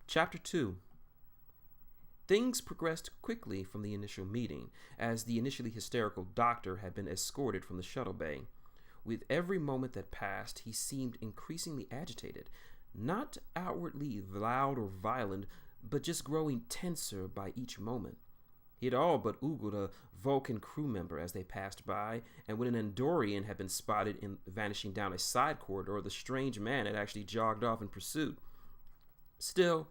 Chapter 2. Things progressed quickly from the initial meeting, as the initially hysterical doctor had been escorted from the shuttle bay. With every moment that passed, he seemed increasingly agitated, not outwardly loud or violent, but just growing tenser by each moment. He had all but oogled a Vulcan crew member as they passed by, and when an Andorian had been spotted vanishing down a side corridor, the strange man had actually jogged off in pursuit. Still,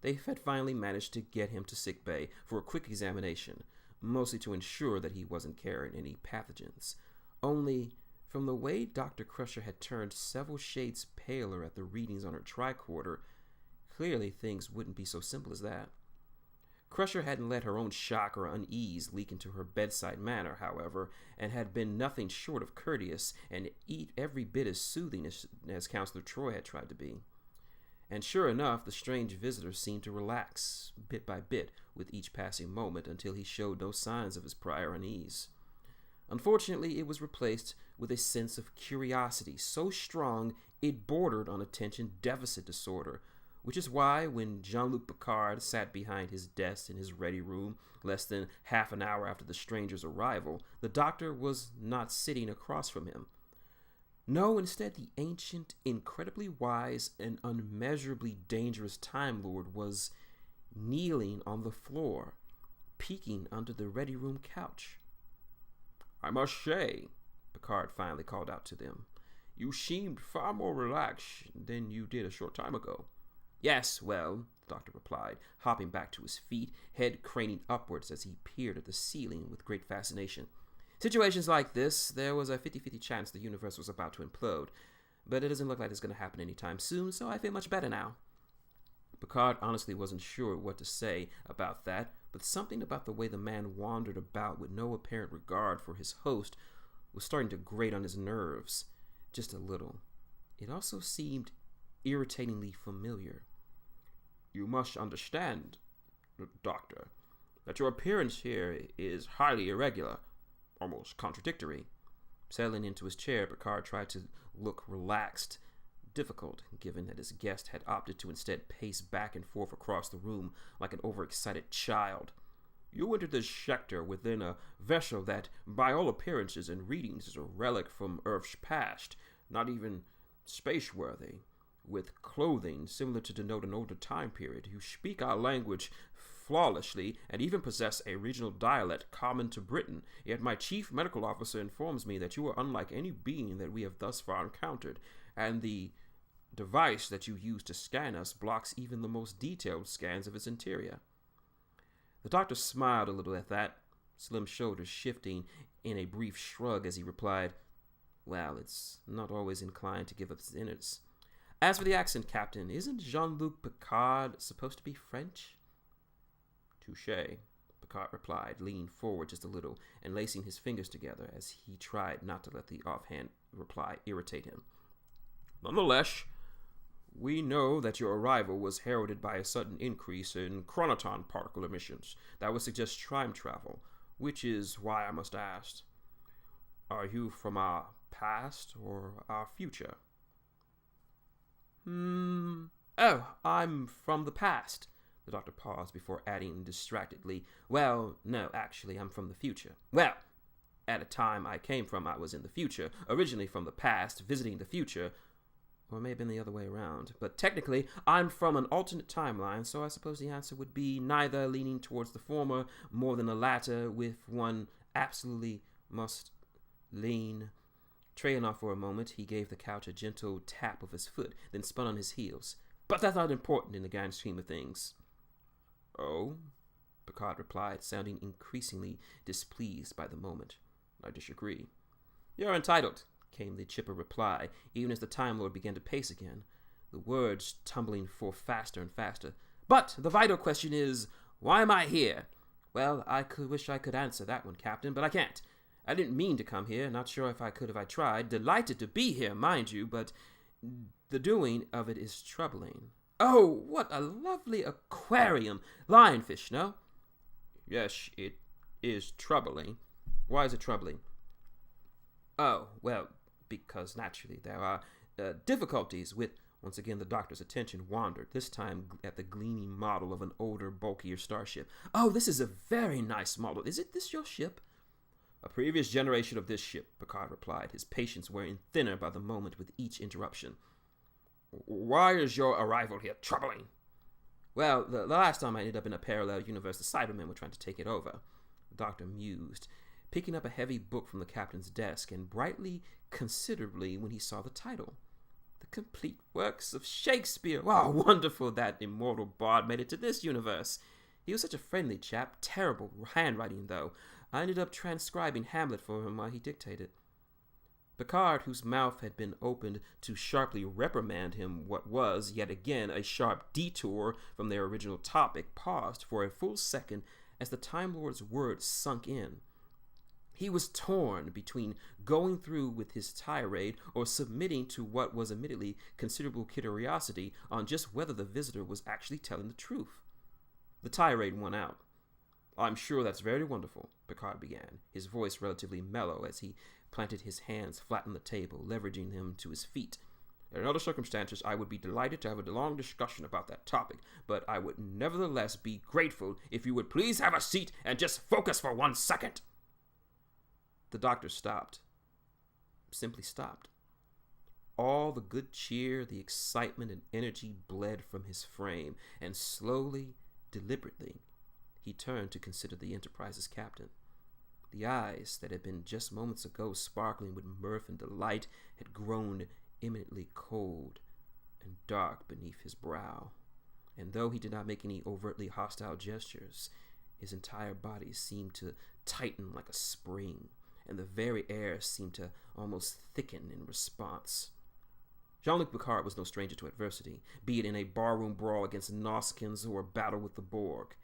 they had finally managed to get him to sickbay for a quick examination, mostly to ensure that he wasn't carrying any pathogens. Only, from the way Dr. Crusher had turned several shades paler at the readings on her tricorder, clearly things wouldn't be so simple as that. Crusher hadn't let her own shock or unease leak into her bedside manner, however, and had been nothing short of courteous and every bit as soothing as Counselor Troy had tried to be. And sure enough, the strange visitor seemed to relax, bit by bit, with each passing moment until he showed no signs of his prior unease. Unfortunately, it was replaced with a sense of curiosity so strong it bordered on attention deficit disorder, which is why when Jean-Luc Picard sat behind his desk in his ready room less than half an hour after the stranger's arrival, the doctor was not sitting across from him. No, instead, the ancient, incredibly wise, and unmeasurably dangerous Time Lord was kneeling on the floor, peeking under the ready room couch. "I must say," Picard finally called out to them, "you seemed far more relaxed than you did a short time ago." "Yes, well," the doctor replied, hopping back to his feet, head craning upwards as he peered at the ceiling with great fascination. "Situations like this, there was a 50-50 chance the universe was about to implode, but it doesn't look like it's going to happen anytime soon, so I feel much better now." Picard honestly wasn't sure what to say about that, but something about the way the man wandered about with no apparent regard for his host was starting to grate on his nerves, just a little. It also seemed irritatingly familiar. "You must understand, Doctor, that your appearance here is highly irregular, almost contradictory." Settling into his chair, Picard tried to look relaxed, difficult, given that his guest had opted to instead pace back and forth across the room like an overexcited child. "You entered this sector within a vessel that, by all appearances and readings, is a relic from Earth's past, not even space-worthy, with clothing similar to denote an older time period. You speak our language flawlessly and even possess a regional dialect common to Britain, yet my chief medical officer informs me that you are unlike any being that we have thus far encountered, and the device that you use to scan us blocks even the most detailed scans of its interior." The doctor smiled a little at that, slim shoulders shifting in a brief shrug as he replied, "Well, it's not always inclined to give up its innards. As for the accent, Captain, isn't Jean-Luc Picard supposed to be French?" "Touché," Picard replied, leaning forward just a little and lacing his fingers together as he tried not to let the offhand reply irritate him. "Nonetheless, we know that your arrival was heralded by a sudden increase in chronoton particle emissions that would suggest time travel, which is why I must ask, are you from our past or our future?" "Oh, I'm from the past." The doctor paused before adding distractedly, "Well, no, actually, I'm from the future. Well, at a time I came from, I was in the future, originally from the past, visiting the future, or maybe in the other way around. But technically, I'm from an alternate timeline, so I suppose the answer would be neither, leaning towards the former more than the latter, with one absolutely must lean." Trailing off for a moment, he gave the couch a gentle tap of his foot, then spun on his heels. "But that's not important in the grand scheme of things." "Oh?" Picard replied, sounding increasingly displeased by the moment. "I disagree." "You're entitled," came the chipper reply, even as the Time Lord began to pace again, the words tumbling forth faster and faster. "But the vital question is, why am I here? Well, wish I could answer that one, Captain, but I can't. I didn't mean to come here, not sure if I could if I tried. Delighted to be here, mind you, but the doing of it is troubling." "Oh, what a lovely aquarium! Lionfish, no?" "Yes, it is troubling." "Why is it troubling?" "Oh, well, because naturally there are difficulties with Once again, the doctor's attention wandered, this time at the gleaming model of an older, bulkier starship. "Oh, this is a very nice model. Is this your ship?" "A previous generation of this ship," Picard replied, his patience wearing thinner by the moment with each interruption. "Why is your arrival here troubling?" "Well, the last time I ended up in a parallel universe, the Cybermen were trying to take it over." The doctor mused, picking up a heavy book from the captain's desk, and brightly considerably when he saw the title. "The Complete Works of Shakespeare. Wow, wonderful that immortal bard made it to this universe. He was such a friendly chap. Terrible handwriting, though. I ended up transcribing Hamlet for him while he dictated." Picard, whose mouth had been opened to sharply reprimand him what was, yet again, a sharp detour from their original topic, paused for a full second as the Time Lord's words sunk in. He was torn between going through with his tirade or submitting to what was admittedly considerable curiosity on just whether the visitor was actually telling the truth. The tirade won out. "I'm sure that's very wonderful," Picard began, his voice relatively mellow as he planted his hands flat on the table, leveraging him to his feet. "In other circumstances, I would be delighted to have a long discussion about that topic, but I would nevertheless be grateful if you would please have a seat and just focus for 1 second. The doctor stopped. Simply stopped. All the good cheer, the excitement, and energy bled from his frame, and slowly, deliberately, he turned to consider the Enterprise's captain. The eyes that had been just moments ago sparkling with mirth and delight had grown imminently cold and dark beneath his brow, and though he did not make any overtly hostile gestures, his entire body seemed to tighten like a spring, and the very air seemed to almost thicken in response. Jean-Luc Picard was no stranger to adversity, be it in a barroom brawl against Noskins or a battle with the Borg.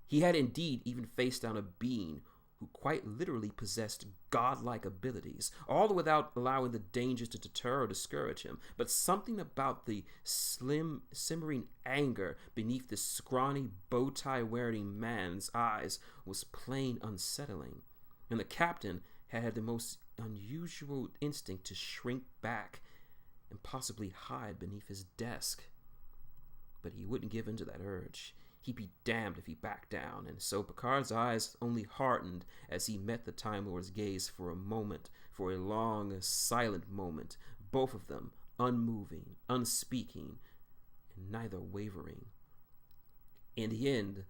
He had indeed even faced down a being who quite literally possessed godlike abilities, all without allowing the dangers to deter or discourage him. But something about the slim, simmering anger beneath this scrawny, bow-tie-wearing man's eyes was plain unsettling, and the captain had the most unusual instinct to shrink back and possibly hide beneath his desk. But he wouldn't give in to that urge. He'd be damned if he backed down, and so Picard's eyes only hardened as he met the Time Lord's gaze for a moment, for a long, silent moment, both of them unmoving, unspeaking, and neither wavering. In the end,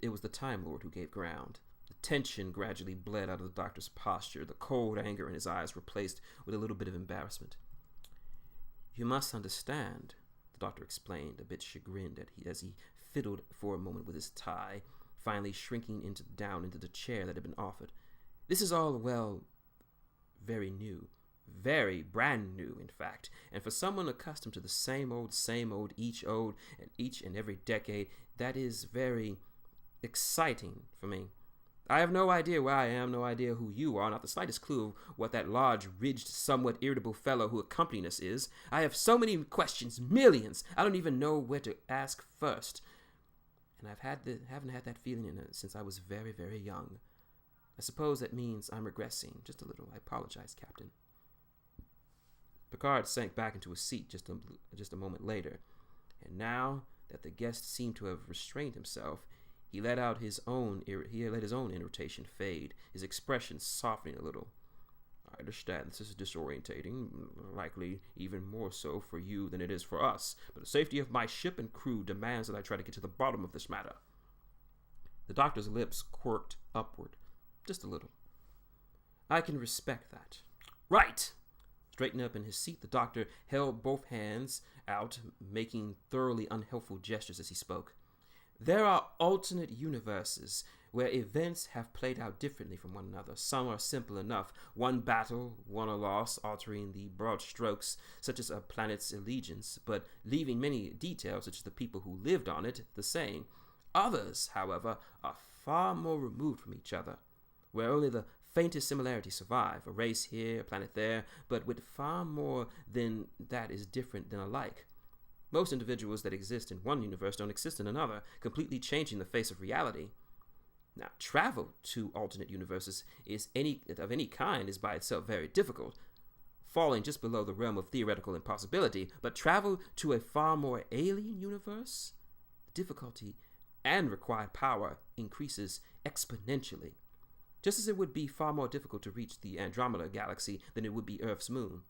it was the Time Lord who gave ground. The tension gradually bled out of the doctor's posture, the cold anger in his eyes replaced with a little bit of embarrassment. "You must understand," the doctor explained, a bit chagrined as he fiddled for a moment with his tie, finally shrinking down into the chair that had been offered. "This is all, well, very new. Very brand new, in fact. And for someone accustomed to the same old, each and every decade, that is very exciting for me. I have no idea where I am, no idea who you are, not the slightest clue of what that large, ridged, somewhat irritable fellow who accompanied us is. I have so many questions, millions, I don't even know where to ask first. And haven't had that feeling since I was very, very young. I suppose that means I'm regressing, just a little. I apologize, Captain." Picard sank back into his seat just a moment later, and now that the guest seemed to have restrained himself, he let his own irritation fade, his expression softening a little. "I understand this is disorientating, likely even more so for you than it is for us, but the safety of my ship and crew demands that I try to get to the bottom of this matter." The doctor's lips quirked upward, just a little. "I can respect that." "Right!" Straightening up in his seat, the doctor held both hands out, making thoroughly unhelpful gestures as he spoke. "There are alternate universes where events have played out differently from one another. Some are simple enough, one battle, one a loss, altering the broad strokes, such as a planet's allegiance, but leaving many details, such as the people who lived on it, the same. Others, however, are far more removed from each other, where only the faintest similarities survive, a race here, a planet there, but with far more than that is different than alike. Most individuals that exist in one universe don't exist in another, completely changing the face of reality. Now, travel to alternate universes of any kind is by itself very difficult. falling just below the realm of theoretical impossibility, but travel to a far more alien universe? The difficulty and required power increases exponentially, just as it would be far more difficult to reach the Andromeda galaxy than it would be Earth's moon.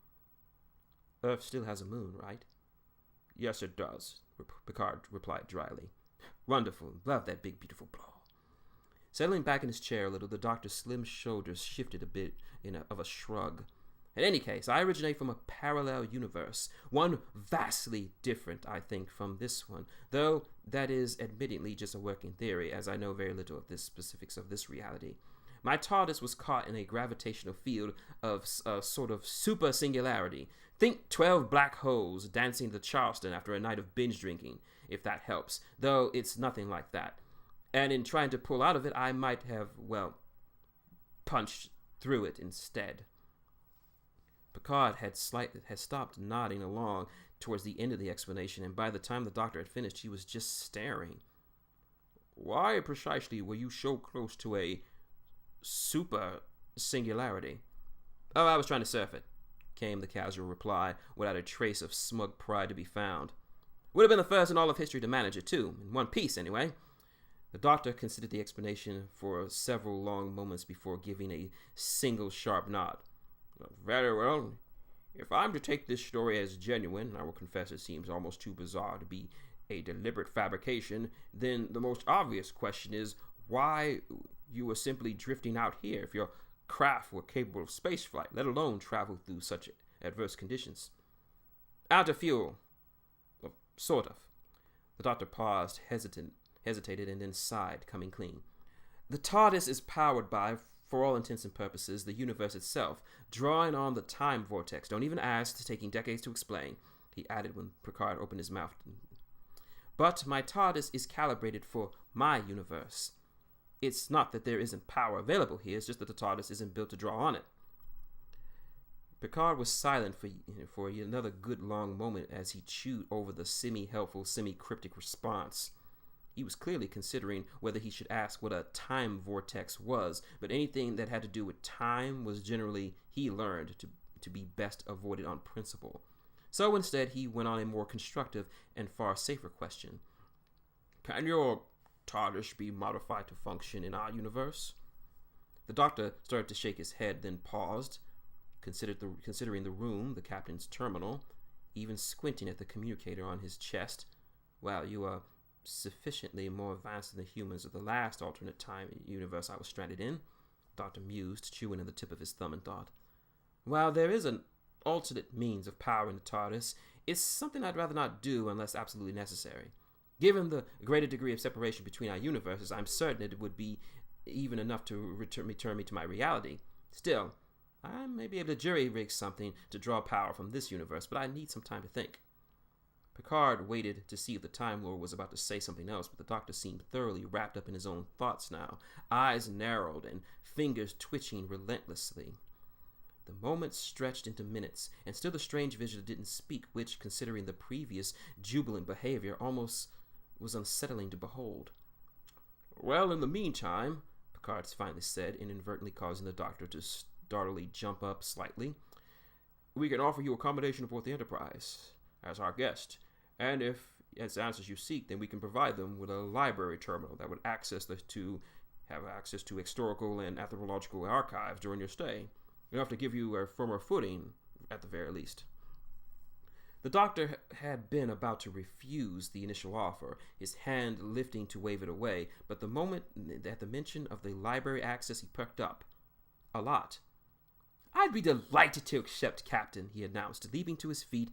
Earth still has a moon, right? Yes, it does, Picard replied dryly. Wonderful. Love that big, beautiful ball. Settling back in his chair a little, the doctor's slim shoulders shifted a bit of a shrug. In any case, I originate from a parallel universe, one vastly different, I think, from this one, though that is admittedly just a working theory, as I know very little of the specifics of this reality. My TARDIS was caught in a gravitational field of a sort of super singularity. Think 12 black holes dancing to Charleston after a night of binge drinking, if that helps, though it's nothing like that. And in trying to pull out of it, I might have, well, punched through it instead. Picard had stopped nodding along towards the end of the explanation, and by the time the doctor had finished, he was just staring. Why precisely were you so close to a super singularity? Oh, I was trying to surf it, came the casual reply, without a trace of smug pride to be found. Would have been the first in all of history to manage it, too, in one piece, anyway. The doctor considered the explanation for several long moments before giving a single sharp nod. Very well. If I'm to take this story as genuine, I will confess it seems almost too bizarre to be a deliberate fabrication, then the most obvious question is why you were simply drifting out here if your craft were capable of spaceflight, let alone travel through such adverse conditions. Out of fuel. Well, sort of. The doctor paused, hesitated, and then sighed, coming clean. The TARDIS is powered by, for all intents and purposes, the universe itself, drawing on the time vortex. Don't even ask, taking decades to explain, he added when Picard opened his mouth. But my TARDIS is calibrated for my universe. It's not that there isn't power available here, it's just that the TARDIS isn't built to draw on it. Picard was silent for another good long moment as he chewed over the semi-helpful, semi-cryptic response. He was clearly considering whether he should ask what a time vortex was, but anything that had to do with time was generally, he learned, to be best avoided on principle. So instead, he went on a more constructive and far safer question. Can your TARDIS be modified to function in our universe? The doctor started to shake his head, then paused, considering the room, the captain's terminal, even squinting at the communicator on his chest. Well, you are sufficiently more advanced than the humans of the last alternate time universe I was stranded in, the doctor mused, chewing on the tip of his thumb in thought. While there is an alternate means of powering the TARDIS, it's something I'd rather not do unless absolutely necessary. Given the greater degree of separation between our universes, I'm certain it would be even enough to return me to my reality. Still, I may be able to jury-rig something to draw power from this universe, but I need some time to think. Picard waited to see if the Time Lord was about to say something else, but the doctor seemed thoroughly wrapped up in his own thoughts now, eyes narrowed and fingers twitching relentlessly. The moments stretched into minutes, and still the strange visitor didn't speak, which, considering the previous jubilant behavior, almost was unsettling to behold. Well, in the meantime, Picard finally said, inadvertently causing the doctor to startlingly jump up slightly, we can offer you accommodation aboard the Enterprise as our guest, and if it's answers you seek, then we can provide them with a library terminal that would have access to historical and anthropological archives during your stay, enough to give you a firmer footing at the very least. The doctor had been about to refuse the initial offer, his hand lifting to wave it away, but the moment at the mention of the library access, he perked up. A lot. I'd be delighted to accept, Captain, he announced, leaping to his feet,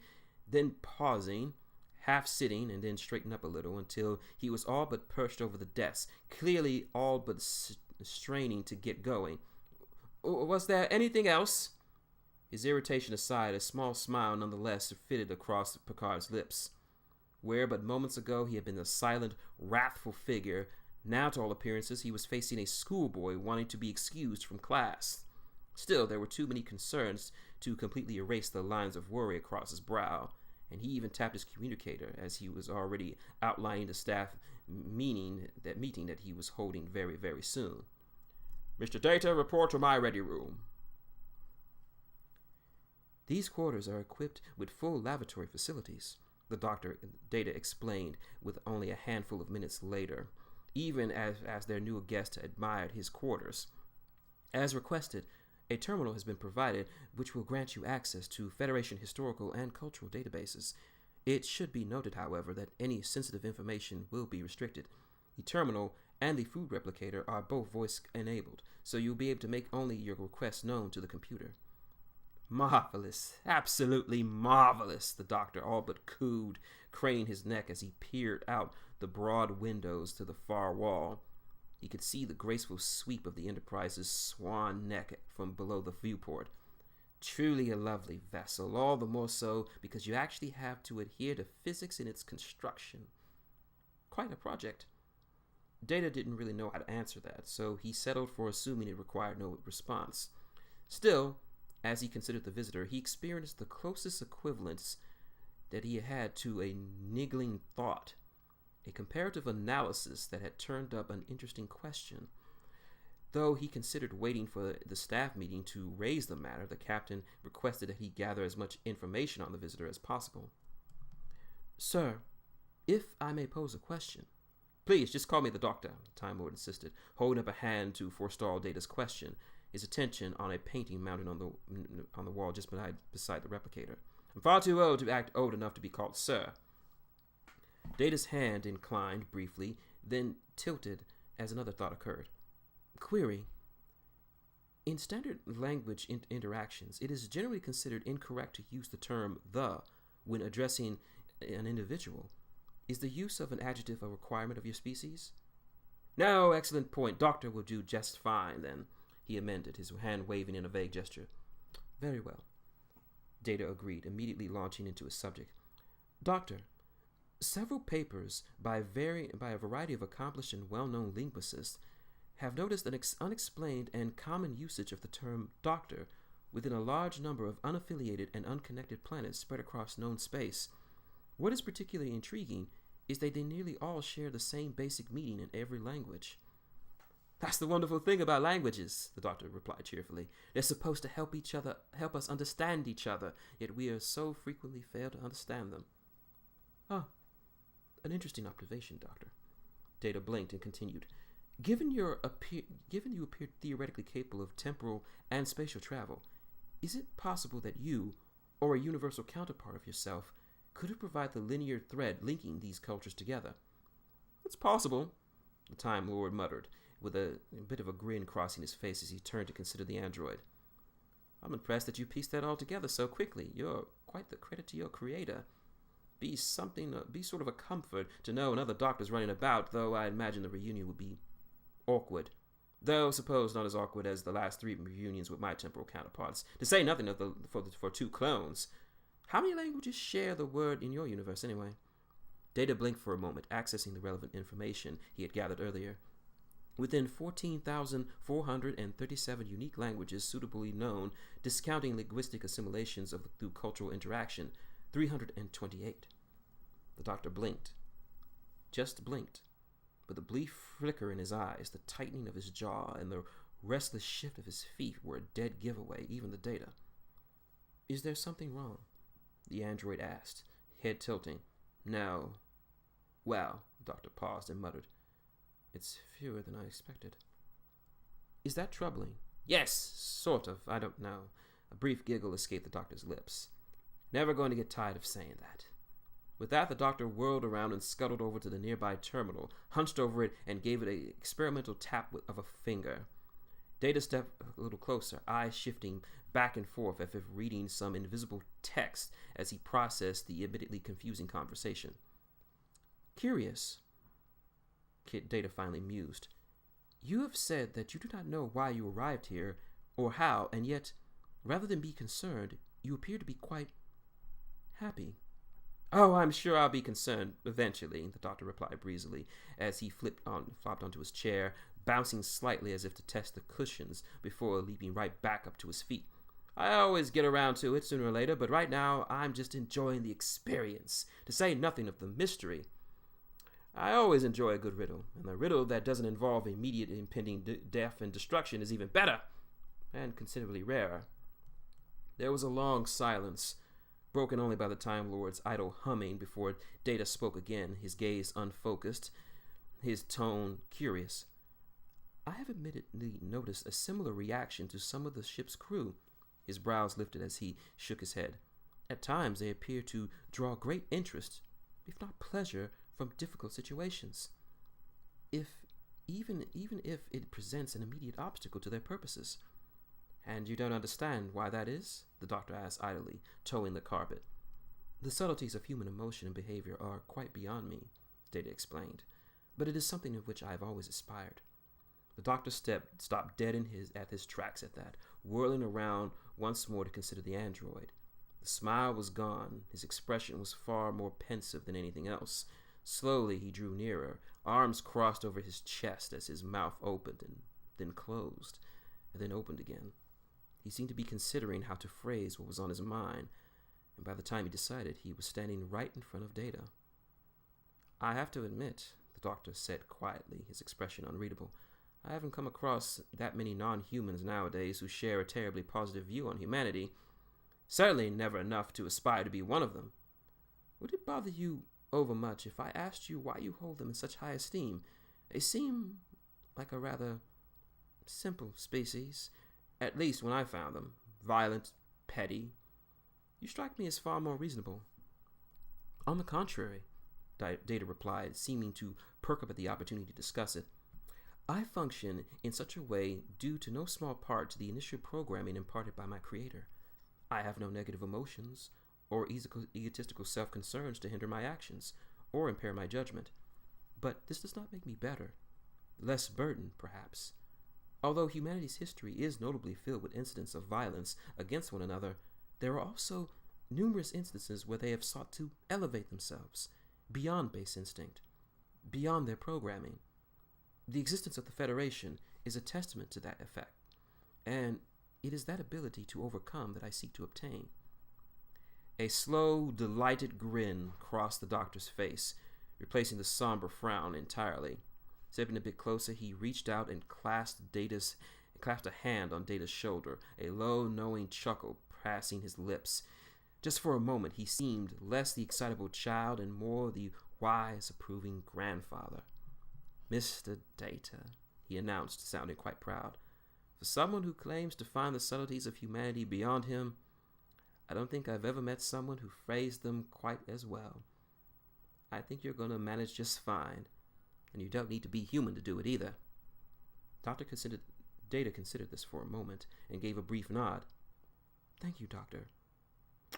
then pausing, half sitting, and then straightened up a little until he was all but perched over the desk, clearly all but straining to get going. Was there anything else? His irritation aside, a small smile nonetheless fitted across Picard's lips. Where but moments ago he had been a silent, wrathful figure, now to all appearances he was facing a schoolboy wanting to be excused from class. Still, there were too many concerns to completely erase the lines of worry across his brow, and he even tapped his communicator as he was already outlining the staff meeting that he was holding very, very soon. Mr. Data, report to my ready room. These quarters are equipped with full lavatory facilities, the Dr. Data explained with only a handful of minutes later, even as their new guest admired his quarters. As requested, a terminal has been provided which will grant you access to Federation historical and cultural databases. It should be noted, however, that any sensitive information will be restricted. The terminal and the food replicator are both voice-enabled, so you'll be able to make only your requests known to the computer. Marvelous, absolutely marvelous, the doctor all but cooed, craning his neck as he peered out the broad windows to the far wall. He could see the graceful sweep of the Enterprise's swan neck from below the viewport. Truly a lovely vessel, all the more so because you actually have to adhere to physics in its construction. Quite a project. Data didn't really know how to answer that, so he settled for assuming it required no response. Still, as he considered the visitor, he experienced the closest equivalence that he had to a niggling thought, a comparative analysis that had turned up an interesting question. Though he considered waiting for the staff meeting to raise the matter, the captain requested that he gather as much information on the visitor as possible. Sir, if I may pose a question. Please, just call me the doctor, the Time Lord insisted, holding up a hand to forestall Data's question, his attention on a painting mounted on the wall just beside the replicator. I'm far too old to act old enough to be called sir. Data's hand inclined briefly, then tilted as another thought occurred. Query. In standard language interactions, it is generally considered incorrect to use the term the when addressing an individual. Is the use of an adjective a requirement of your species? No, excellent point. Doctor will do just fine, then, he amended, his hand waving in a vague gesture. Very well. Data agreed, immediately launching into his subject. Doctor, several papers by a variety of accomplished and well-known linguists have noticed an unexplained and common usage of the term doctor within a large number of unaffiliated and unconnected planets spread across known space. What is particularly intriguing is that they nearly all share the same basic meaning in every language. That's the wonderful thing about languages, the doctor replied cheerfully. They're supposed to help us understand each other, yet we are so frequently fail to understand them. Ah, an interesting observation, Doctor. Data blinked and continued. Given you appear theoretically capable of temporal and spatial travel, is it possible that you, or a universal counterpart of yourself, could have provided the linear thread linking these cultures together? It's possible, the Time Lord muttered, with a bit of a grin crossing his face as he turned to consider the android. I'm impressed that you pieced that all together so quickly. You're quite the credit to your creator. Be sort of a comfort to know another doctor's running about, though I imagine the reunion would be awkward. Though, suppose not as awkward as the last 3 reunions with my temporal counterparts, to say nothing of for 2 clones. How many languages share the word in your universe, anyway? Data blinked for a moment, accessing the relevant information he had gathered earlier. Within 14,437 unique languages suitably known, discounting linguistic assimilations through cultural interaction, 328. The doctor blinked. Just blinked. But the brief flicker in his eyes, the tightening of his jaw, and the restless shift of his feet were a dead giveaway, even the Data. Is there something wrong? The android asked, head tilting. No. Well, the doctor paused and muttered. It's fewer than I expected. Is that troubling? Yes, sort of. I don't know. A brief giggle escaped the doctor's lips. Never going to get tired of saying that. With that, the doctor whirled around and scuttled over to the nearby terminal, hunched over it, and gave it an experimental tap of a finger. Data stepped a little closer, eyes shifting back and forth as if reading some invisible text as he processed the admittedly confusing conversation. Curious, Data finally mused. You have said that you do not know why you arrived here or how, and yet, rather than be concerned, you appear to be quite happy. Oh, I'm sure I'll be concerned eventually, the doctor replied breezily as he flopped onto his chair, bouncing slightly as if to test the cushions before leaping right back up to his feet. I always get around to it sooner or later, but right now I'm just enjoying the experience, to say nothing of the mystery. I always enjoy a good riddle, and a riddle that doesn't involve immediate impending death and destruction is even better, and considerably rarer. There was a long silence, broken only by the Time Lord's idle humming before Data spoke again, his gaze unfocused, his tone curious. I have admittedly noticed a similar reaction to some of the ship's crew. His brows lifted as he shook his head. At times they appear to draw great interest, if not pleasure, from difficult situations. Even if it presents an immediate obstacle to their purposes. And you don't understand why that is? The doctor asked idly, toeing the carpet. The subtleties of human emotion and behavior are quite beyond me, Data explained, but it is something of which I have always aspired. The doctor stopped dead at his tracks at that, whirling around once more to consider the android. The smile was gone. His expression was far more pensive than anything else. Slowly he drew nearer, arms crossed over his chest as his mouth opened and then closed, and then opened again. He seemed to be considering how to phrase what was on his mind, and by the time he decided, he was standing right in front of Data. I have to admit, the doctor said quietly, his expression unreadable, I haven't come across that many non-humans nowadays who share a terribly positive view on humanity. Certainly never enough to aspire to be one of them. Would it bother you overmuch if I asked you why you hold them in such high esteem? They seem like a rather simple species, at least when I found them. Violent, petty. You strike me as far more reasonable. On the contrary, Data replied, seeming to perk up at the opportunity to discuss it. I function in such a way due to no small part to the initial programming imparted by my creator. I have no negative emotions or egotistical self-concerns to hinder my actions or impair my judgment. But this does not make me better. Less burdened, perhaps. Although humanity's history is notably filled with incidents of violence against one another, there are also numerous instances where they have sought to elevate themselves beyond base instinct, beyond their programming. The existence of the Federation is a testament to that effect, and it is that ability to overcome that I seek to obtain. A slow, delighted grin crossed the doctor's face, replacing the somber frown entirely. Stepping a bit closer, he reached out and clasped a hand on Data's shoulder, a low, knowing chuckle passing his lips. Just for a moment, he seemed less the excitable child and more the wise, approving grandfather. Mr. Data, he announced, sounding quite proud. For someone who claims to find the subtleties of humanity beyond him, I don't think I've ever met someone who phrased them quite as well. I think you're going to manage just fine, and you don't need to be human to do it either. Data considered this for a moment and gave a brief nod. Thank you, Doctor.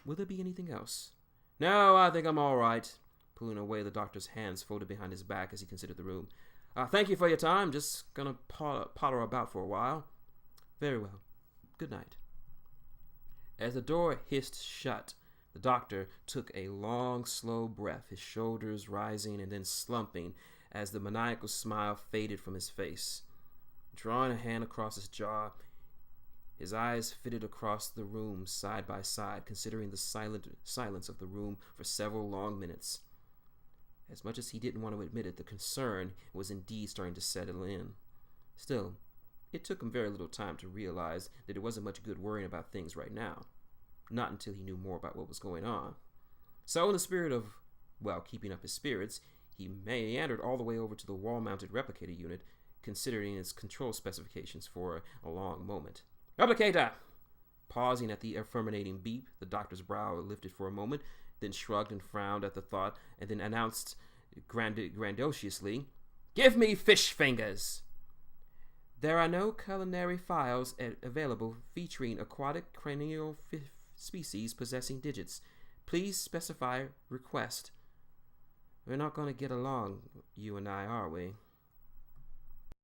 Will there be anything else? No, I think I'm all right. Pulling away, the doctor's hands folded behind his back as he considered the room. Thank you for your time. Just gonna potter about for a while. Very well. Good night. As the door hissed shut, the doctor took a long, slow breath, his shoulders rising and then slumping as the maniacal smile faded from his face. Drawing a hand across his jaw, his eyes fitted across the room side by side, considering the silence of the room for several long minutes. As much as he didn't want to admit it, the concern was indeed starting to settle in. Still, it took him very little time to realize that it wasn't much good worrying about things right now. Not until he knew more about what was going on. So in the spirit of, keeping up his spirits, he meandered all the way over to the wall-mounted replicator unit, considering its control specifications for a long moment. Replicator! Pausing at the affirmating beep, the doctor's brow lifted for a moment, then shrugged and frowned at the thought, and then announced grandiosely, Give me fish fingers! There are no culinary files available featuring aquatic cranial species possessing digits. Please specify request. We're not going to get along, you and I, are we?